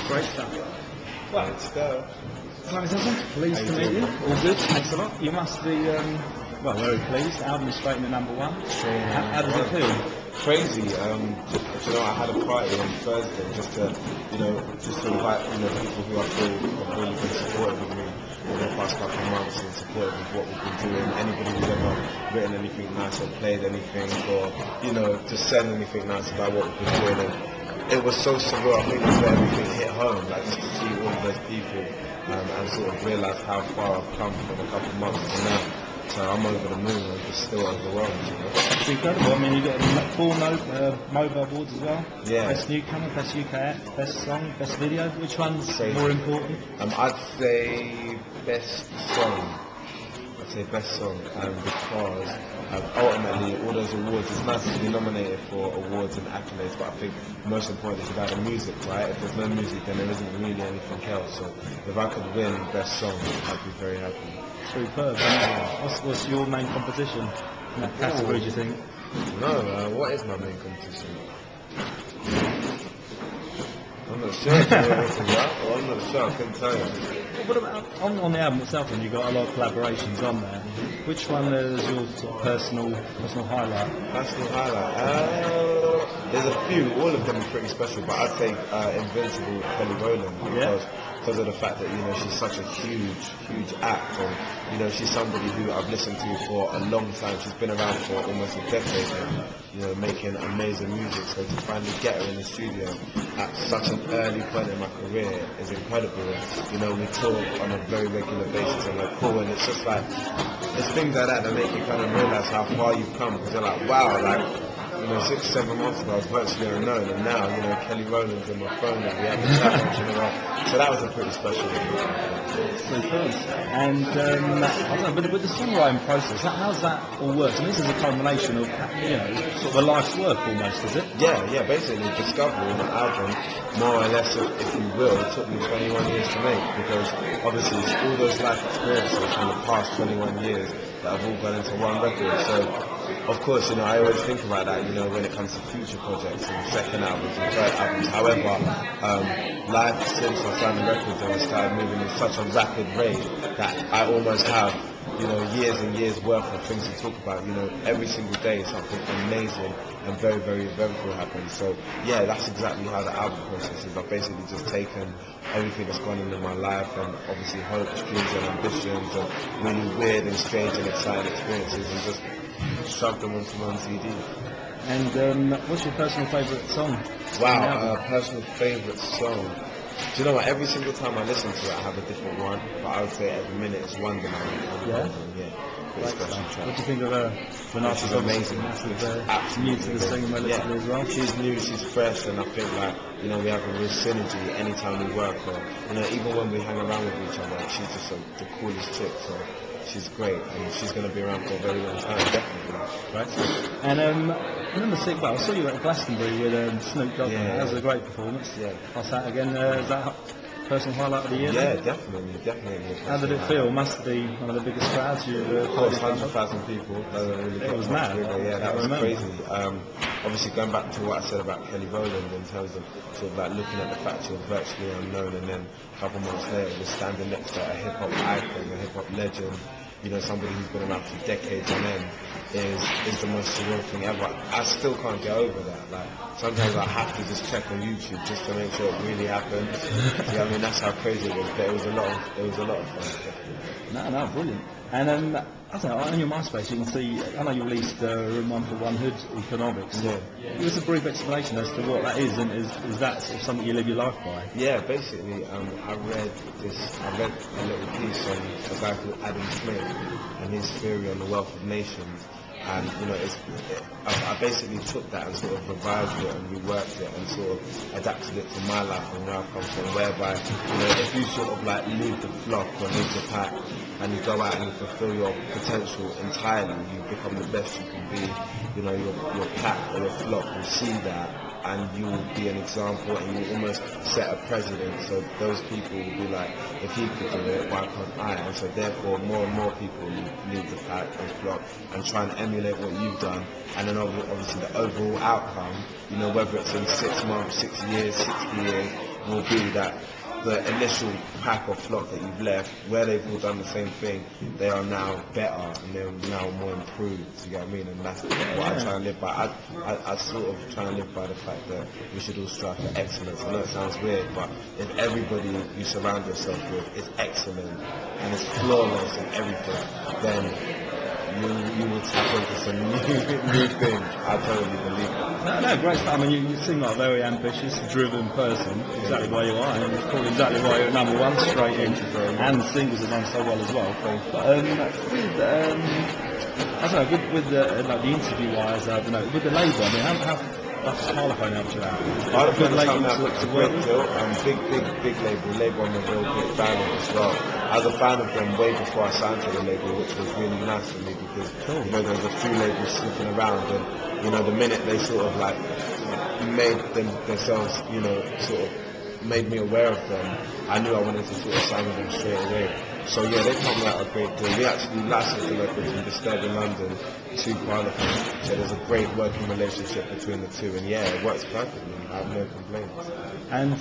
Great stuff. Well, Let's go. Tinie Tempah, pleased to meet you. All good, thanks a lot. You must be, well, very pleased. The album is straight into #1. How does it feel? Crazy. You know, I had a party on Thursday just to invite, people who I feel have really been supportive of me over the past couple of months and supportive of what we've been doing. Anybody who's ever written anything nice or played anything or, just said anything nice about what we've been doing. And it was so surreal. I think that's where everything hit home, like just to see all of those people and sort of realise how far I've come from a couple of months to now. So I'm over the moon and just still overwhelmed. It's incredible. I mean, you get 4 mobile awards as well. Yeah. Best newcomer, best UK act, best song, best video. Which one's more important? I'd say best song. Best song because ultimately all those awards, it's nice to be nominated for awards and accolades, but I think most important is about the music, right? If there's no music then there isn't really anything else. So if I could win best song, I'd be very happy. Superb. What's your main competition in that category, do you think? No, what is my main competition? I'm not sure. I'm not sure. I couldn't tell you. What about on the album itself? Then you've got a lot of collaborations on there. Which one is your sort of personal highlight? Personal highlight. There's a few. All of them are pretty special, but I'd say Invincible Kelly Rowland because of the fact that she's such a huge act, and she's somebody who I've listened to for a long time. She's been around for almost a decade, and making amazing music. So to finally get her in the studio at such an early point in my career is incredible. We talk on a very regular basis and we're cool, and it's just like it's things like that make you kind of realise how far you've come, because you're like, wow, like 6-7 months ago I was virtually unknown, and now Kelly Rowland's on my phone and we have a chat once in a while. So that was a pretty special one. Superb. And I don't know, with the songwriting process, how's that all work? I mean, this is a culmination of sort of a life's work almost, is it? Yeah, basically discovering the album, more or less, if you will, it took me 21 years to make, because obviously it's all those life experiences from the past 21 years that have all gone into one record. So of course, I always think about that, when it comes to future projects and second albums and third albums. However, life since I signed the records and I started moving in such a rapid rate that I almost have, years and years worth of things to talk about. Every single day something amazing and very, very eventful happens. So yeah, that's exactly how the album process is. I've basically just taken everything that's gone on in my life, and obviously hopes, dreams and ambitions and really weird and strange and exciting experiences, and just shoved them onto one CD. And what's your personal favourite song? Wow, personal favourite song. Do you know what? Every single time I listen to it, I have a different one. But I would say at the minute it's Wonderland. Yeah? Pretty special track. What do you think of her? She's amazing. Absolutely new to the scene relatively as well. She's new, she's fresh, and I think we have a real synergy anytime we work, or even when we hang around with each other. She's just the coolest chick. So she's great, and she's going to be around for a very long time, definitely. Right. And I remember I saw you at Glastonbury with Snoop Dogg. Yeah. That was a great performance. Yeah. What's that again? Is that personal highlight of the year? Yeah, definitely. How did it feel? Must be one of the biggest crowds you've Of course, 100,000 people. It was mad. Yeah, that was crazy. Obviously, going back to what I said about Kelly Rowland in terms of sort of like looking at the fact you're virtually unknown, and then a couple months later we're standing next to a hip hop icon, a hip hop legend, somebody who's been around for decades on end, is the most surreal thing ever. I still can't get over that. Like sometimes I have to just check on YouTube just to make sure it really happened. I mean, that's how crazy it was. But it was a lot of fun. No, brilliant. And I don't know, on your MySpace you can see, I know you released Room 1 for One Hood Economics. Yeah. Give us a brief explanation as to what that is, and is that sort of something you live your life by? Yeah, basically, I read a little piece on a guy called Adam Smith and his theory on the wealth of nations. And I basically took that and sort of revised it and reworked it and sort of adapted it to my life and where I've come from, whereby if you sort of like leave the flock or leave the pack and you go out and you fulfill your potential entirely, you become the best you can be. Your pack or your flock will see that and you will be an example, and you almost set a precedent. So those people will be like, if he could do it, why can't I? And so therefore more and more people leave the pack and flock and try and emulate what you've done. And then obviously the overall outcome, you know, whether it's in 6 months, 6 years, 60 years, will be that the initial pack or flock that you've left, where they've all done the same thing, they are now better and they're now more improved. You get what I mean? And that's what I try and live by. I sort of try and live by the fact that we should all strive for excellence. I know it sounds weird, but if everybody you surround yourself with is excellent and is flawless in everything, then you will tap into some new things. I totally believe it. No, great stuff. I mean, you seem like a very ambitious, driven person, exactly why you are, and it's probably exactly why you're number one straight in, and singles have done so well as well. But I don't know, with the like the interview wise, I don't know, with the label, I mean, how does Harlequin help you out? Harlequin has helped me out a great deal. Big label. I'm a real big fan of as well. I was a fan of them way before I signed to the label, which was really nice for me because you know there's a few labels sniffing around, and you know the minute they sort of like made themselves, you know, sort of made me aware of them, I knew I wanted to sort of sign with them straight away. So yeah, they've helped me out a great deal. We actually licensed the record from Disturbed in London to Harlequin, so there's a great working relationship between the two, and yeah, it works perfectly. I have no complaints. And